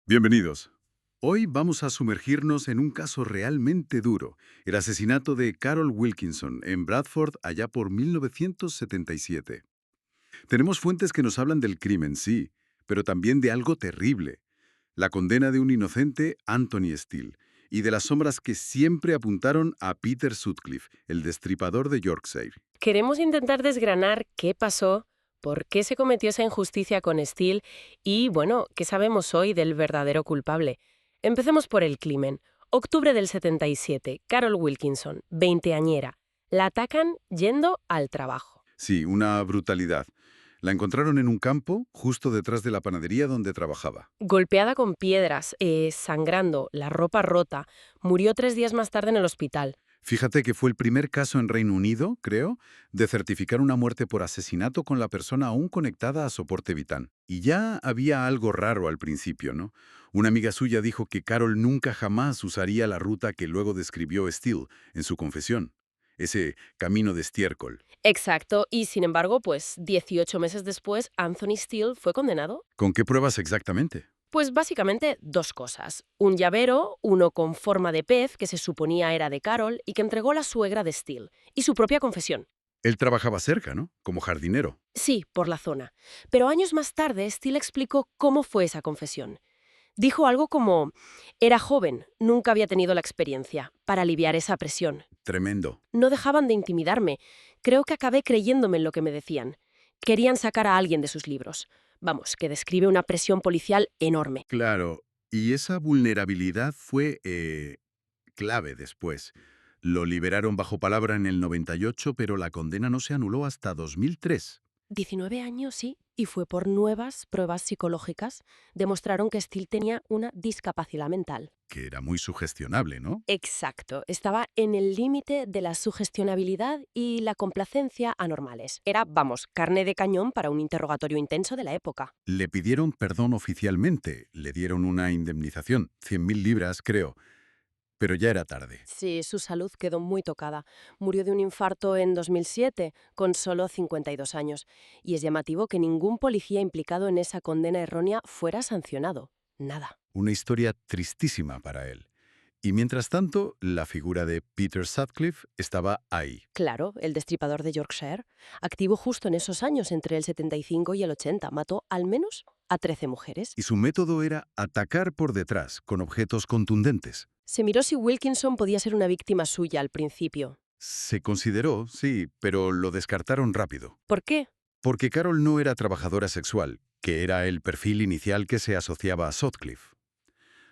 Bienvenidos. Hoy vamos a sumergirnos en un caso realmente duro, el asesinato de Carol Wilkinson en Bradford allá por 1977. Tenemos fuentes que nos hablan del crimen, sí, pero también de algo terrible, la condena de un inocente, Anthony Steele, y de las sombras que siempre apuntaron a Peter Sutcliffe, el destripador de Yorkshire. Queremos intentar desgranar qué pasó, por qué se cometió esa injusticia con Steele y, bueno, qué sabemos hoy del verdadero culpable. Empecemos por el crimen. Octubre del 77, Carol Wilkinson, veinteañera. La atacan yendo al trabajo. Sí, una brutalidad. La encontraron en un campo, justo detrás de la panadería donde trabajaba. Golpeada con piedras, sangrando, la ropa rota, murió 3 días más tarde en el hospital. Fíjate que fue el primer caso en Reino Unido, creo, de certificar una muerte por asesinato con la persona aún conectada a soporte vital. Y ya había algo raro al principio, ¿no? Una amiga suya dijo que Carol nunca jamás usaría la ruta que luego describió Steele en su confesión, ese camino de estiércol. Exacto, y sin embargo, pues 18 meses después, Anthony Steele fue condenado. ¿Con qué pruebas exactamente? Pues básicamente dos cosas. Un llavero, uno con forma de pez, que se suponía era de Carol y que entregó la suegra de Steele, y su propia confesión. Él trabajaba cerca, ¿no? Como jardinero. Sí, por la zona. Pero años más tarde, Steele explicó cómo fue esa confesión. Dijo algo como, era joven, nunca había tenido la experiencia, para aliviar esa presión. Tremendo. No dejaban de intimidarme. Creo que acabé creyéndome en lo que me decían. Querían sacar a alguien de sus libros. Vamos, que describe una presión policial enorme. Claro, y esa vulnerabilidad fue clave después. Lo liberaron bajo palabra en el 98, pero la condena no se anuló hasta 2003. 19 años, sí, y fue por nuevas pruebas psicológicas. Demostraron que Steele tenía una discapacidad mental. Que era muy sugestionable, ¿no? Exacto, estaba en el límite de la sugestionabilidad y la complacencia anormales. Era, vamos, carne de cañón para un interrogatorio intenso de la época. Le pidieron perdón oficialmente, le dieron una indemnización, 100.000 libras, creo, pero ya era tarde. Sí, su salud quedó muy tocada. Murió de un infarto en 2007, con solo 52 años. Y es llamativo que ningún policía implicado en esa condena errónea fuera sancionado. Nada. Una historia tristísima para él. Y mientras tanto, la figura de Peter Sutcliffe estaba ahí. Claro, el destripador de Yorkshire, activo justo en esos años entre el 75 y el 80, mató al menos a 13 mujeres. Y su método era atacar por detrás, con objetos contundentes. Se miró si Wilkinson podía ser una víctima suya al principio. Se consideró, sí, pero lo descartaron rápido. ¿Por qué? Porque Carol no era trabajadora sexual, que era el perfil inicial que se asociaba a Sutcliffe.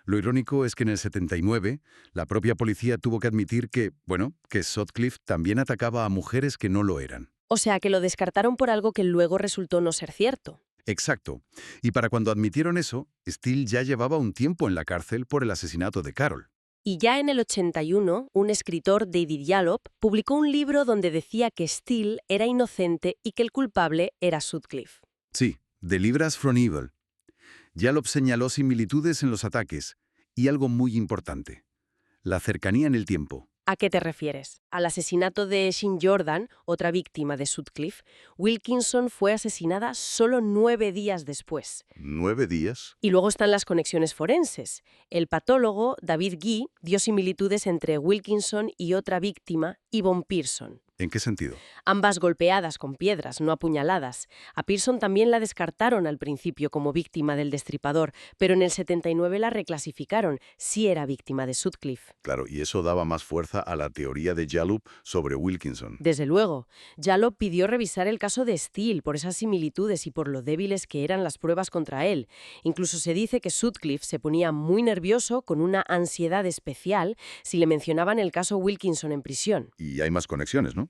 Lo irónico es que en el 79, la propia policía tuvo que admitir que, bueno, que Sutcliffe también atacaba a mujeres que no lo eran. O sea, que lo descartaron por algo que luego resultó no ser cierto. Exacto. Y para cuando admitieron eso, Steele ya llevaba un tiempo en la cárcel por el asesinato de Carol. Y ya en el 81, un escritor, David Yallop, publicó un libro donde decía que Steele era inocente y que el culpable era Sutcliffe. Sí, The Libras from Evil. Yallop señaló similitudes en los ataques y algo muy importante, la cercanía en el tiempo. ¿A qué te refieres? Al asesinato de Shin Jordan, otra víctima de Sutcliffe, Wilkinson fue asesinada solo 9 días después. 9 días. Y luego están las conexiones forenses. El patólogo, David Guy, dio similitudes entre Wilkinson y otra víctima, Yvonne Pearson. ¿En qué sentido? Ambas golpeadas con piedras, no apuñaladas. A Pearson también la descartaron al principio como víctima del destripador, pero en el 79 la reclasificaron. Sí era víctima de Sutcliffe. Claro, y eso daba más fuerza a la teoría de Yallop sobre Wilkinson. Desde luego, Yallop pidió revisar el caso de Steele por esas similitudes y por lo débiles que eran las pruebas contra él. Incluso se dice que Sutcliffe se ponía muy nervioso, con una ansiedad especial, si le mencionaban el caso Wilkinson en prisión. Y hay más conexiones, ¿no?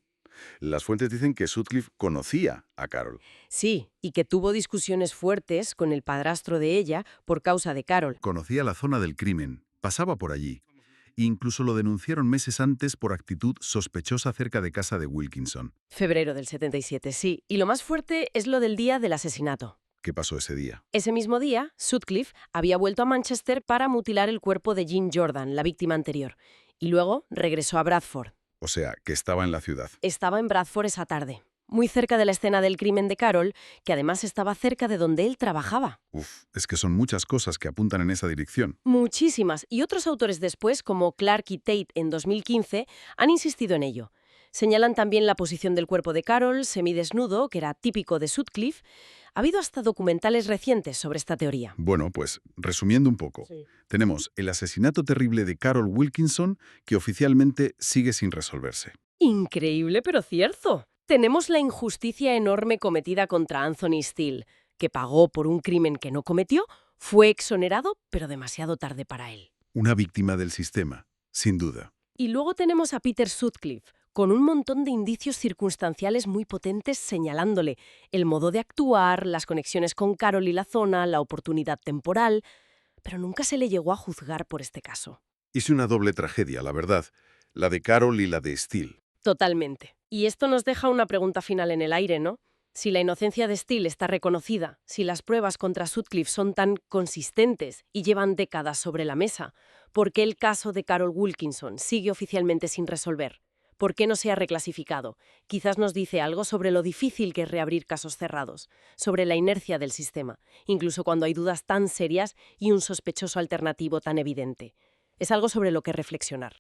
Las fuentes dicen que Sutcliffe conocía a Carol. Sí, y que tuvo discusiones fuertes con el padrastro de ella por causa de Carol. Conocía la zona del crimen, pasaba por allí. Incluso lo denunciaron meses antes por actitud sospechosa cerca de casa de Wilkinson. Febrero del 77, sí. Y lo más fuerte es lo del día del asesinato. ¿Qué pasó ese día? Ese mismo día, Sutcliffe había vuelto a Manchester para mutilar el cuerpo de Jean Jordan, la víctima anterior. Y luego regresó a Bradford. O sea, que estaba en la ciudad. Estaba en Bradford esa tarde. muy cerca de la escena del crimen de Carol, que además estaba cerca de donde él trabajaba. Uf, es que son muchas cosas que apuntan en esa dirección. Muchísimas. Y otros autores después, como Clark y Tate en 2015, han insistido en ello. Señalan también la posición del cuerpo de Carol, semidesnudo, que era típico de Sutcliffe. Ha habido hasta documentales recientes sobre esta teoría. Bueno, pues, resumiendo un poco, Sí. tenemos el asesinato terrible de Carol Wilkinson, que oficialmente sigue sin resolverse. Increíble, pero cierto. Tenemos la injusticia enorme cometida contra Anthony Steele, que pagó por un crimen que no cometió, fue exonerado, pero demasiado tarde para él. Una víctima del sistema, sin duda. Y luego tenemos a Peter Sutcliffe, con un montón de indicios circunstanciales muy potentes señalándole el modo de actuar, las conexiones con Carol y la zona, la oportunidad temporal, pero nunca se le llegó a juzgar por este caso. Hice una doble tragedia, la verdad, la de Carol y la de Steele. Totalmente. Y esto nos deja una pregunta final en el aire, ¿no? Si la inocencia de Steele está reconocida, si las pruebas contra Sutcliffe son tan consistentes y llevan décadas sobre la mesa, ¿por qué el caso de Carol Wilkinson sigue oficialmente sin resolver? ¿Por qué no se ha reclasificado? Quizás nos dice algo sobre lo difícil que es reabrir casos cerrados, sobre la inercia del sistema, incluso cuando hay dudas tan serias y un sospechoso alternativo tan evidente. Es algo sobre lo que reflexionar.